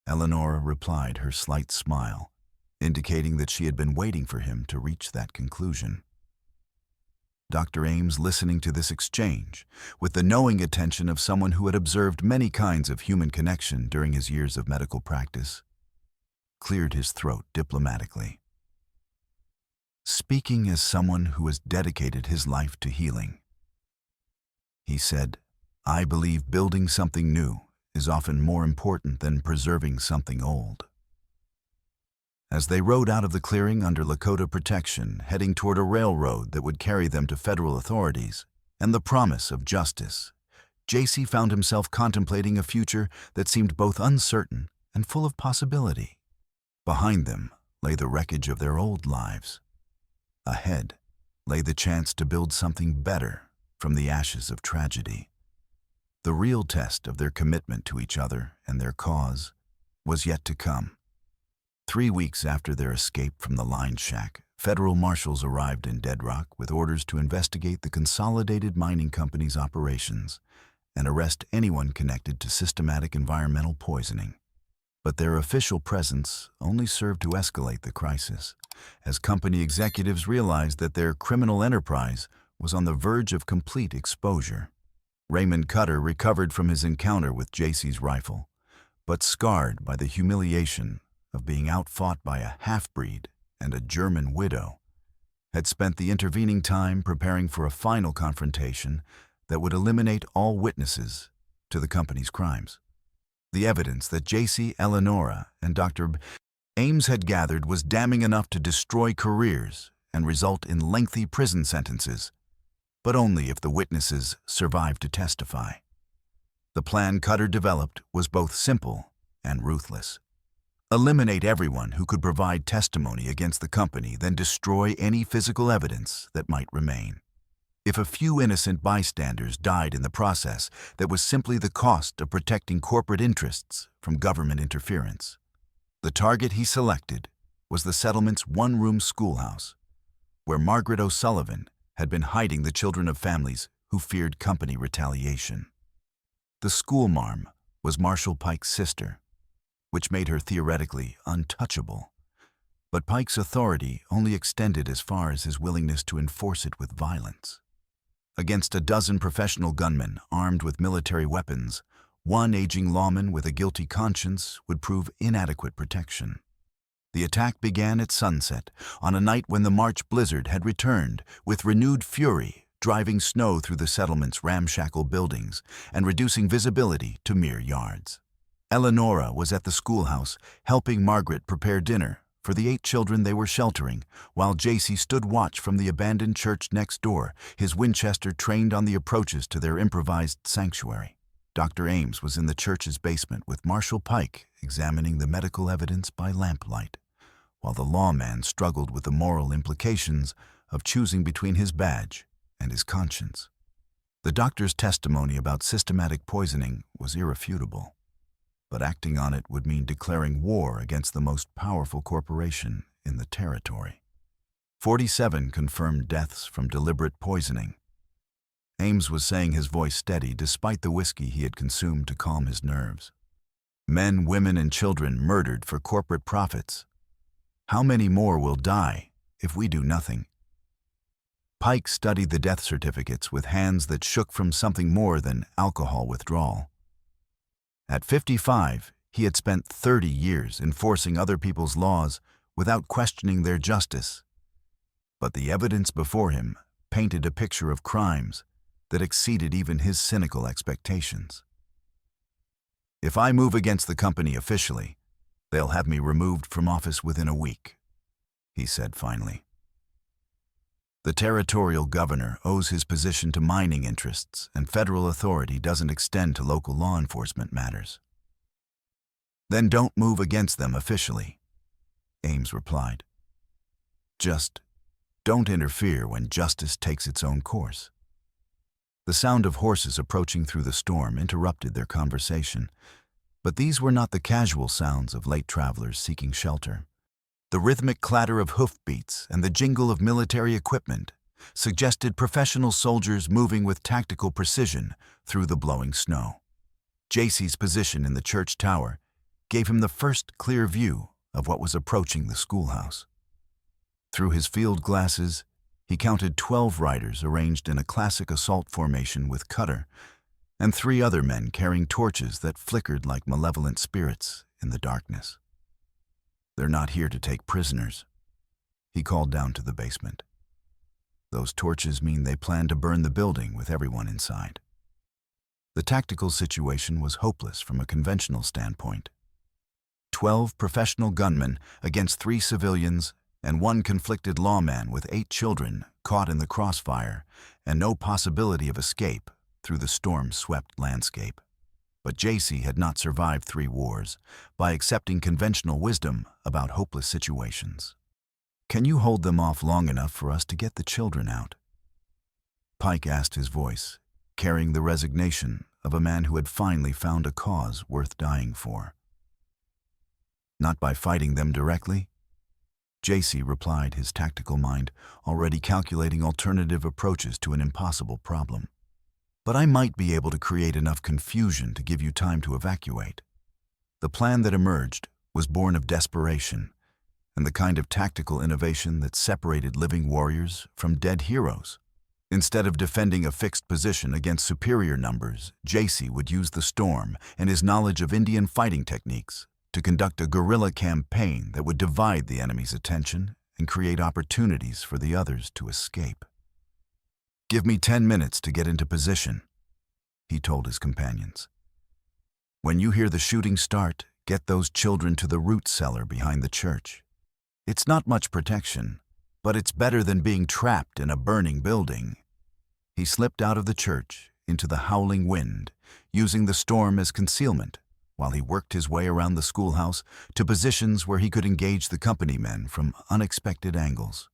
Eleonora replied, her slight smile, indicating that she had been waiting for him to reach that conclusion. Dr. Ames, listening to this exchange, with the knowing attention of someone who had observed many kinds of human connection during his years of medical practice, cleared his throat diplomatically. Speaking as someone who has dedicated his life to healing, he said, "I believe building something new is often more important than preserving something old." As they rode out of the clearing under Lakota protection, heading toward a railroad that would carry them to federal authorities and the promise of justice, JC found himself contemplating a future that seemed both uncertain and full of possibility. Behind them lay the wreckage of their old lives. Ahead lay the chance to build something better from the ashes of tragedy. The real test of their commitment to each other and their cause was yet to come. 3 weeks after their escape from the line shack, federal marshals arrived in Dead Rock with orders to investigate the Consolidated Mining Company's operations and arrest anyone connected to systematic environmental poisoning. But their official presence only served to escalate the crisis, as company executives realized that their criminal enterprise was on the verge of complete exposure. Raymond Cutter recovered from his encounter with JC's rifle, but scarred by the humiliation of being outfought by a half-breed and a German widow, had spent the intervening time preparing for a final confrontation that would eliminate all witnesses to the company's crimes. The evidence that JC, Eleonora, and Dr. Ames had gathered was damning enough to destroy careers and result in lengthy prison sentences, but only if the witnesses survived to testify. The plan Cutter developed was both simple and ruthless. Eliminate everyone who could provide testimony against the company, then destroy any physical evidence that might remain. If a few innocent bystanders died in the process, that was simply the cost of protecting corporate interests from government interference. The target he selected was the settlement's one-room schoolhouse, where Margaret O'Sullivan had been hiding the children of families who feared company retaliation. The schoolmarm was Marshall Pike's sister, which made her theoretically untouchable. But Pike's authority only extended as far as his willingness to enforce it with violence. Against a dozen professional gunmen armed with military weapons, one aging lawman with a guilty conscience would prove inadequate protection. The attack began at sunset, on a night when the March blizzard had returned with renewed fury, driving snow through the settlement's ramshackle buildings and reducing visibility to mere yards. Eleonora was at the schoolhouse, helping Margaret prepare dinner for the 8 children they were sheltering, while JC stood watch from the abandoned church next door, his Winchester trained on the approaches to their improvised sanctuary. Dr. Ames was in the church's basement with Marshall Pike examining the medical evidence by lamplight, while the lawman struggled with the moral implications of choosing between his badge and his conscience. The doctor's testimony about systematic poisoning was irrefutable, but acting on it would mean declaring war against the most powerful corporation in the territory. 47 confirmed deaths from deliberate poisoning. Ames was saying, his voice steady despite the whiskey he had consumed to calm his nerves. Men, women, and children murdered for corporate profits. How many more will die if we do nothing? Pike studied the death certificates with hands that shook from something more than alcohol withdrawal. At 55, he had spent 30 years enforcing other people's laws without questioning their justice. But the evidence before him painted a picture of crimes that exceeded even his cynical expectations. "If I move against the company officially, they'll have me removed from office within a week," he said finally. The territorial governor owes his position to mining interests, and federal authority doesn't extend to local law enforcement matters. "Then don't move against them officially," Ames replied. "Just don't interfere when justice takes its own course." The sound of horses approaching through the storm interrupted their conversation, but these were not the casual sounds of late travelers seeking shelter. The rhythmic clatter of hoofbeats and the jingle of military equipment suggested professional soldiers moving with tactical precision through the blowing snow. JC's position in the church tower gave him the first clear view of what was approaching the schoolhouse. Through his field glasses, He counted 12 riders arranged in a classic assault formation with cutter, and 3 other men carrying torches that flickered like malevolent spirits in the darkness. "They're not here to take prisoners," he called down to the basement. "Those torches mean they plan to burn the building with everyone inside." The tactical situation was hopeless from a conventional standpoint. 12 professional gunmen against 3 civilians and 1 conflicted lawman with 8 children caught in the crossfire and no possibility of escape through the storm-swept landscape. But JC had not survived 3 wars by accepting conventional wisdom about hopeless situations. "Can you hold them off long enough for us to get the children out?" Pike asked, his voice carrying the resignation of a man who had finally found a cause worth dying for. "Not by fighting them directly," JC replied, his tactical mind already calculating alternative approaches to an impossible problem. "But I might be able to create enough confusion to give you time to evacuate." The plan that emerged was born of desperation and the kind of tactical innovation that separated living warriors from dead heroes. Instead of defending a fixed position against superior numbers, JC would use the storm and his knowledge of Indian fighting techniques to conduct a guerrilla campaign that would divide the enemy's attention and create opportunities for the others to escape. "Give me 10 minutes to get into position," he told his companions. "When you hear the shooting start, get those children to the root cellar behind the church. It's not much protection, but it's better than being trapped in a burning building." He slipped out of the church into the howling wind, using the storm as concealment, while he worked his way around the schoolhouse to positions where he could engage the company men from unexpected angles.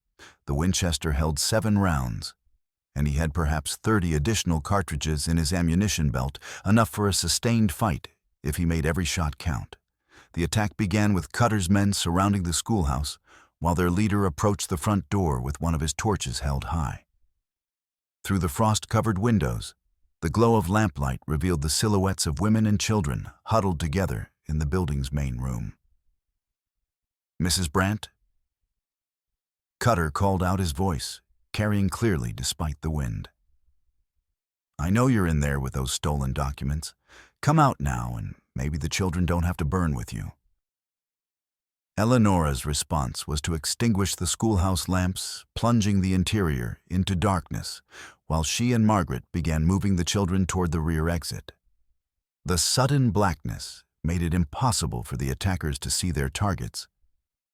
The Winchester held 7 rounds, and he had perhaps 30 additional cartridges in his ammunition belt, enough for a sustained fight if he made every shot count. The attack began with Cutter's men surrounding the schoolhouse, while their leader approached the front door with one of his torches held high. Through the frost-covered windows, the glow of lamplight revealed the silhouettes of women and children huddled together in the building's main room. "Mrs. Brandt?" Cutter called out, his voice carrying clearly despite the wind. "I know you're in there with those stolen documents. Come out now, and maybe the children don't have to burn with you." Eleonora's response was to extinguish the schoolhouse lamps, plunging the interior into darkness, while she and Margaret began moving the children toward the rear exit. The sudden blackness made it impossible for the attackers to see their targets,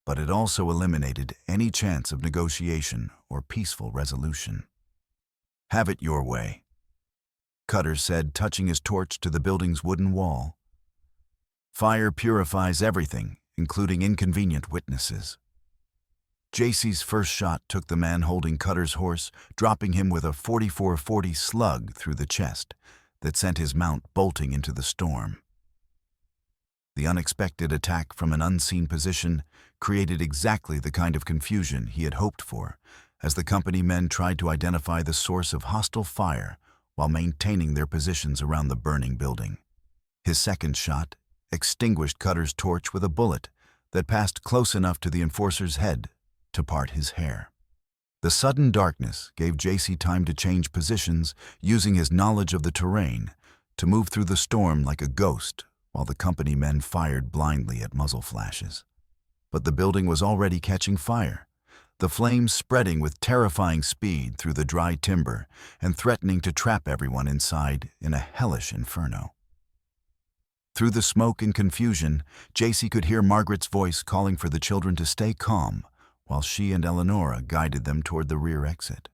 but it also eliminated any chance of negotiation or peaceful resolution. "Have it your way," Cutter said, touching his torch to the building's wooden wall. "Fire purifies everything, including inconvenient witnesses." JC's first shot took the man holding Cutter's horse, dropping him with a .44-40 slug through the chest that sent his mount bolting into the storm. The unexpected attack from an unseen position created exactly the kind of confusion he had hoped for, as the company men tried to identify the source of hostile fire while maintaining their positions around the burning building. His second shot extinguished Cutter's torch with a bullet that passed close enough to the enforcer's head to part his hair. The sudden darkness gave JC time to change positions, using his knowledge of the terrain to move through the storm like a ghost, while the company men fired blindly at muzzle flashes. But the building was already catching fire, the flames spreading with terrifying speed through the dry timber and threatening to trap everyone inside in a hellish inferno. Through the smoke and confusion, JC could hear Margaret's voice calling for the children to stay calm, while she and Eleonora guided them toward the rear exit.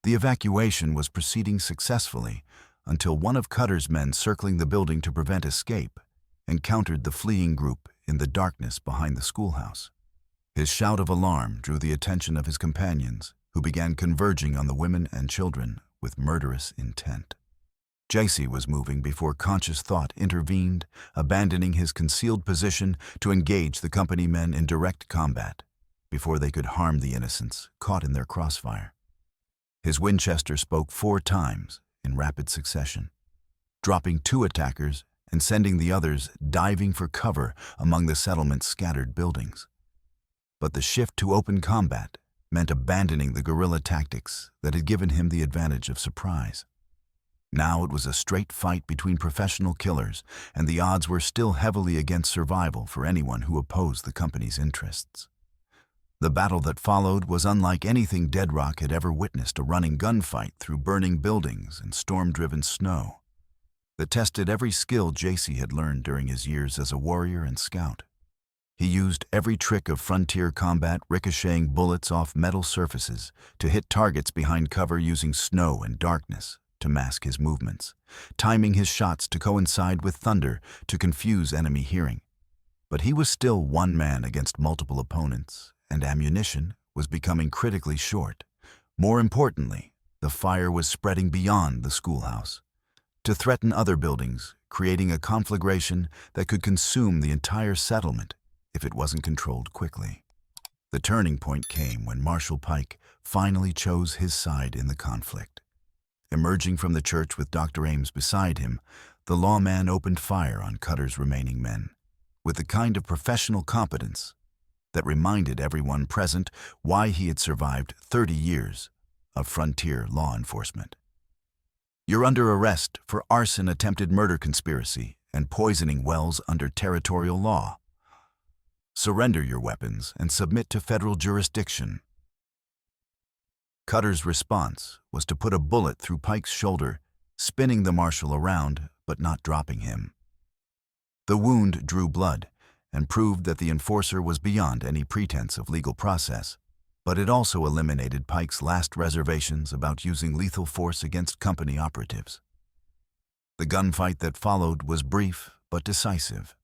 The evacuation was proceeding successfully until one of Cutter's men circling the building to prevent escape encountered the fleeing group in the darkness behind the schoolhouse. His shout of alarm drew the attention of his companions, who began converging on the women and children with murderous intent. JC was moving before conscious thought intervened, abandoning his concealed position to engage the company men in direct combat before they could harm the innocents caught in their crossfire. His Winchester spoke 4 times in rapid succession, dropping 2 attackers and sending the others diving for cover among the settlement's scattered buildings. But the shift to open combat meant abandoning the guerrilla tactics that had given him the advantage of surprise. Now it was a straight fight between professional killers, and the odds were still heavily against survival for anyone who opposed the company's interests. The battle that followed was unlike anything Dead Rock had ever witnessed, a running gunfight through burning buildings and storm-driven snow that tested every skill JC had learned during his years as a warrior and scout. He used every trick of frontier combat, ricocheting bullets off metal surfaces to hit targets behind cover, using snow and darkness to mask his movements, timing his shots to coincide with thunder to confuse enemy hearing. But he was still one man against multiple opponents, and ammunition was becoming critically short. More importantly, the fire was spreading beyond the schoolhouse to threaten other buildings, creating a conflagration that could consume the entire settlement if it wasn't controlled quickly. The turning point came when Marshal Pike finally chose his side in the conflict. Emerging from the church with Dr. Ames beside him, the lawman opened fire on Cutter's remaining men, with the kind of professional competence that reminded everyone present why he had survived 30 years of frontier law enforcement. "You're under arrest for arson, attempted murder conspiracy, and poisoning wells under territorial law. Surrender your weapons and submit to federal jurisdiction." Cutter's response was to put a bullet through Pike's shoulder, spinning the marshal around but not dropping him. The wound drew blood and proved that the enforcer was beyond any pretense of legal process, but it also eliminated Pike's last reservations about using lethal force against company operatives. The gunfight that followed was brief but decisive.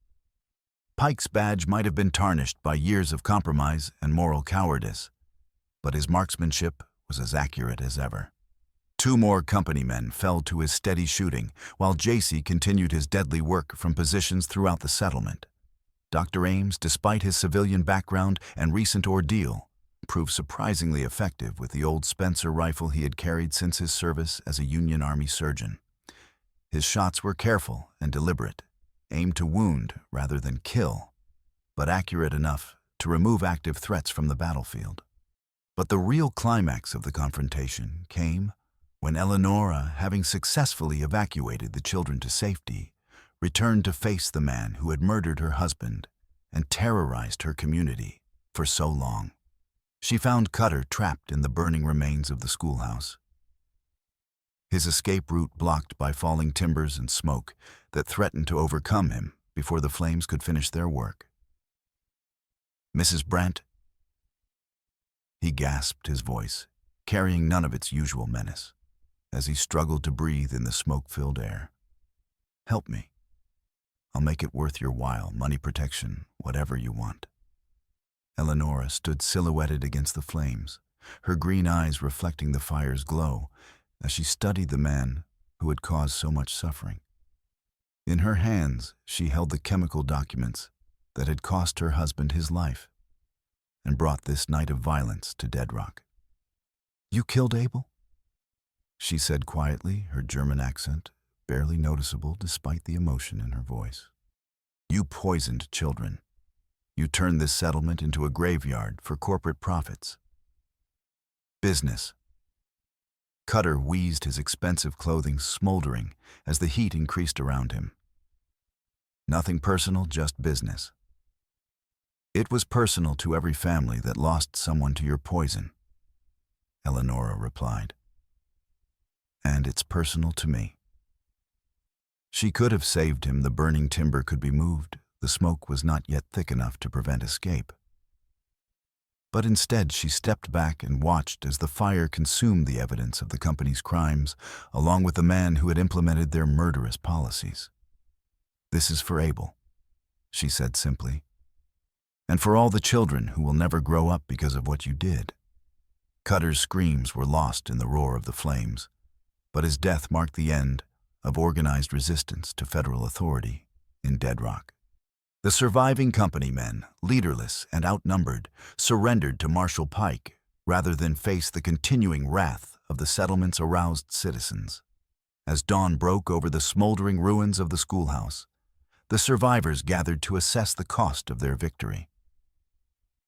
Pike's badge might have been tarnished by years of compromise and moral cowardice, but his marksmanship was as accurate as ever. 2 more company men fell to his steady shooting, while JC continued his deadly work from positions throughout the settlement. Dr. Ames, despite his civilian background and recent ordeal, proved surprisingly effective with the old Spencer rifle he had carried since his service as a Union Army surgeon. His shots were careful and deliberate, aimed to wound rather than kill, but accurate enough to remove active threats from the battlefield. But the real climax of the confrontation came when Eleonora, having successfully evacuated the children to safety, returned to face the man who had murdered her husband and terrorized her community for so long. She found Cutter trapped in the burning remains of the schoolhouse, his escape route blocked by falling timbers and smoke that threatened to overcome him before the flames could finish their work. "Mrs. Brant?" He gasped, his voice carrying none of its usual menace, as he struggled to breathe in the smoke-filled air. "Help me. I'll make it worth your while, money, protection, whatever you want." Eleonora stood silhouetted against the flames, her green eyes reflecting the fire's glow as she studied the man who had caused so much suffering. In her hands, she held the chemical documents that had cost her husband his life and brought this night of violence to Dead Rock. "You killed Abel?" she said quietly, her German accent barely noticeable despite the emotion in her voice. "You poisoned children. You turned this settlement into a graveyard for corporate profits. Business." Cutter wheezed, his expensive clothing smoldering as the heat increased around him. "Nothing personal, just business." "It was personal to every family that lost someone to your poison," Eleonora replied. "And it's personal to me." She could have saved him. The burning timber could be moved. The smoke was not yet thick enough to prevent escape. But instead, she stepped back and watched as the fire consumed the evidence of the company's crimes, along with the man who had implemented their murderous policies. "This is for Abel," she said simply, "and for all the children who will never grow up because of what you did." Cutter's screams were lost in the roar of the flames, but his death marked the end of organized resistance to federal authority in Dead Rock. The surviving company men, leaderless and outnumbered, surrendered to Marshal Pike rather than face the continuing wrath of the settlement's aroused citizens. As dawn broke over the smoldering ruins of the schoolhouse, the survivors gathered to assess the cost of their victory.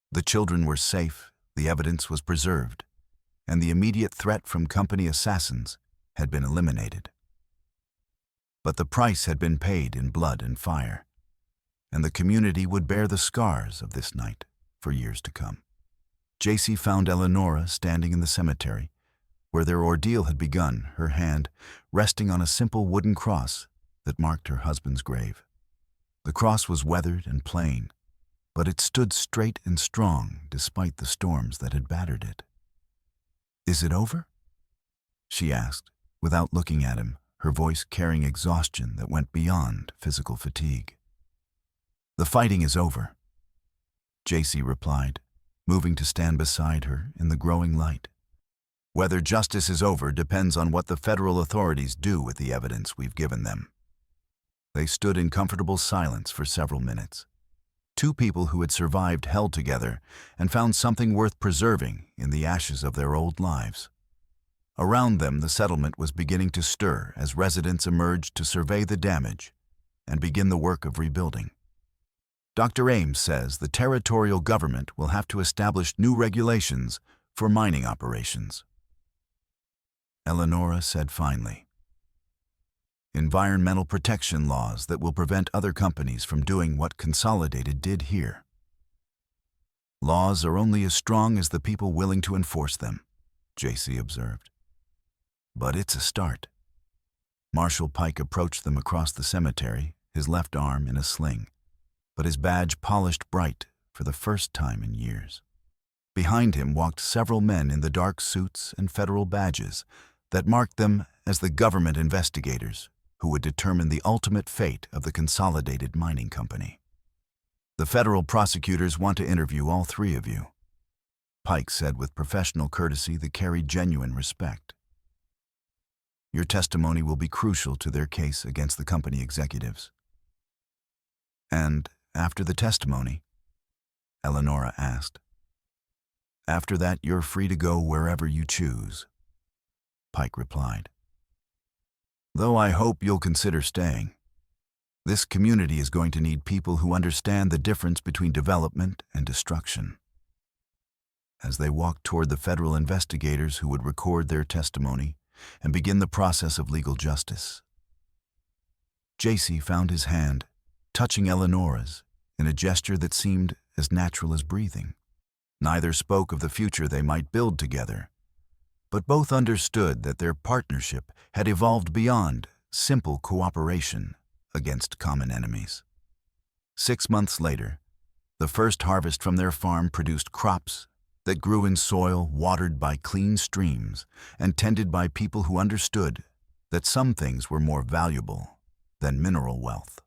The children were safe, The evidence was preserved, and the immediate threat from company assassins had been eliminated. But the price had been paid in blood and fire, and the community would bear the scars of this night for years to come. JC found Eleonora standing in the cemetery, where their ordeal had begun, her hand resting on a simple wooden cross that marked her husband's grave. The cross was weathered and plain, but it stood straight and strong despite the storms that had battered it. "Is it over?" she asked, without looking at him, her voice carrying exhaustion that went beyond physical fatigue. "The fighting is over," JC replied, moving to stand beside her in the growing light. "Whether justice is over depends on what the federal authorities do with the evidence we've given them." They stood in comfortable silence for several minutes. Two people who had survived held together and found something worth preserving in the ashes of their old lives. Around them, the settlement was beginning to stir as residents emerged to survey the damage and begin the work of rebuilding. Dr. Ames says the territorial government will have to establish new regulations for mining operations. Eleonora said finally, "Environmental protection laws that will prevent other companies from doing what Consolidated did here. Laws are only as strong as the people willing to enforce them," JC observed. "But it's a start." Marshal Pike approached them across the cemetery, his left arm in a sling, but his badge polished bright for the first time in years. Behind him walked several men in the dark suits and federal badges that marked them as the government investigators who would determine the ultimate fate of the Consolidated Mining Company. "The federal prosecutors want to interview all three of you," Pike said with professional courtesy that carried genuine respect. "Your testimony will be crucial to their case against the company executives." "And after the testimony?" Eleonora asked. "After that, you're free to go wherever you choose," Pike replied. "Though I hope you'll consider staying. This community is going to need people who understand the difference between development and destruction." As they walked toward the federal investigators who would record their testimony and begin the process of legal justice, JC found his hand touching Eleonora's in a gesture that seemed as natural as breathing. Neither spoke of the future they might build together, but both understood that their partnership had evolved beyond simple cooperation against common enemies. 6 months later, the first harvest from their farm produced crops that grew in soil watered by clean streams and tended by people who understood that some things were more valuable than mineral wealth.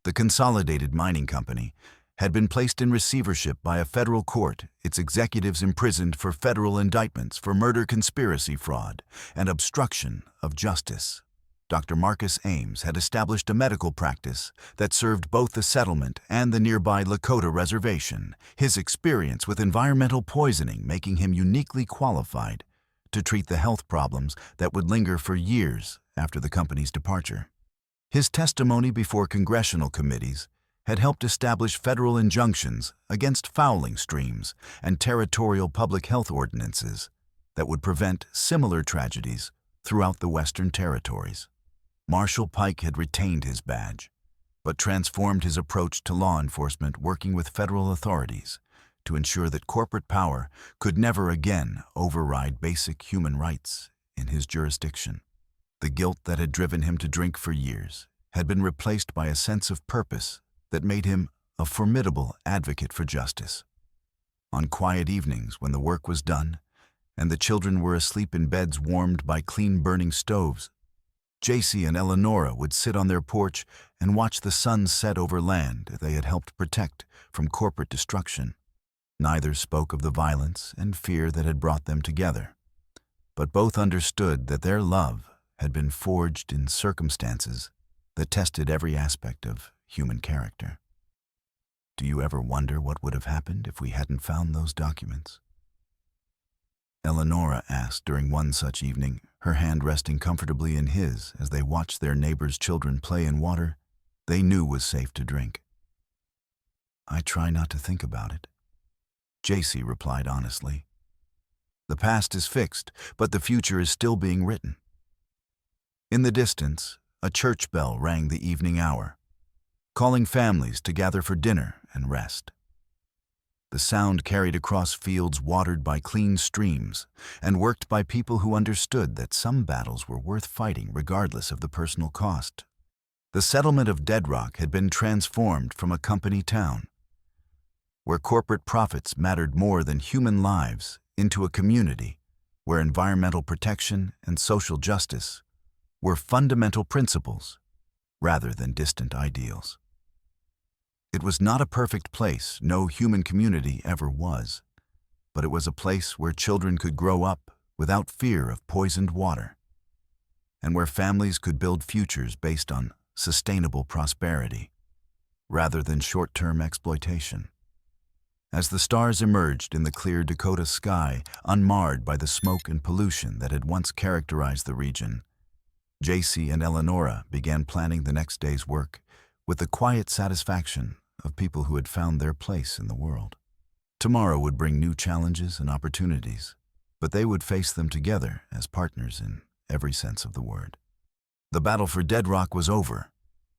The Consolidated Mining Company had been placed in receivership by a federal court, its executives imprisoned for federal indictments for murder, conspiracy, fraud, and obstruction of justice. Dr. Marcus Ames had established a medical practice that served both the settlement and the nearby Lakota reservation, his experience with environmental poisoning making him uniquely qualified to treat the health problems that would linger for years after the company's departure. His testimony before congressional committees had helped establish federal injunctions against fouling streams and territorial public health ordinances that would prevent similar tragedies throughout the Western Territories. Marshal Pike had retained his badge, but transformed his approach to law enforcement, working with federal authorities to ensure that corporate power could never again override basic human rights in his jurisdiction. The guilt that had driven him to drink for years had been replaced by a sense of purpose that made him a formidable advocate for justice. On quiet evenings when the work was done and the children were asleep in beds warmed by clean burning stoves, JC and Eleonora would sit on their porch and watch the sun set over land they had helped protect from corporate destruction. Neither spoke of the violence and fear that had brought them together, but both understood that their love had been forged in circumstances that tested every aspect of human character. Do you ever wonder what would have happened if we hadn't found those documents? Eleonora asked during one such evening, her hand resting comfortably in his as they watched their neighbors' children play in water they knew was safe to drink. "I try not to think about it," JC replied honestly. The past is fixed, but the future is still being written. In the distance, a church bell rang the evening hour, calling families to gather for dinner and rest. The sound carried across fields watered by clean streams and worked by people who understood that some battles were worth fighting regardless of the personal cost. The settlement of Dead Rock had been transformed from a company town, where corporate profits mattered more than human lives, into a community where environmental protection and social justice were fundamental principles rather than distant ideals. It was not a perfect place, no human community ever was, but it was a place where children could grow up without fear of poisoned water, and where families could build futures based on sustainable prosperity rather than short-term exploitation. As the stars emerged in the clear Dakota sky, unmarred by the smoke and pollution that had once characterized the region, JC and Eleonora began planning the next day's work with the quiet satisfaction of people who had found their place in the world. Tomorrow would bring new challenges and opportunities, but they would face them together as partners in every sense of the word. The battle for Dead Rock was over,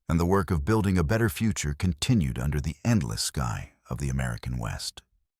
and the work of building a better future continued under the endless sky of the American West.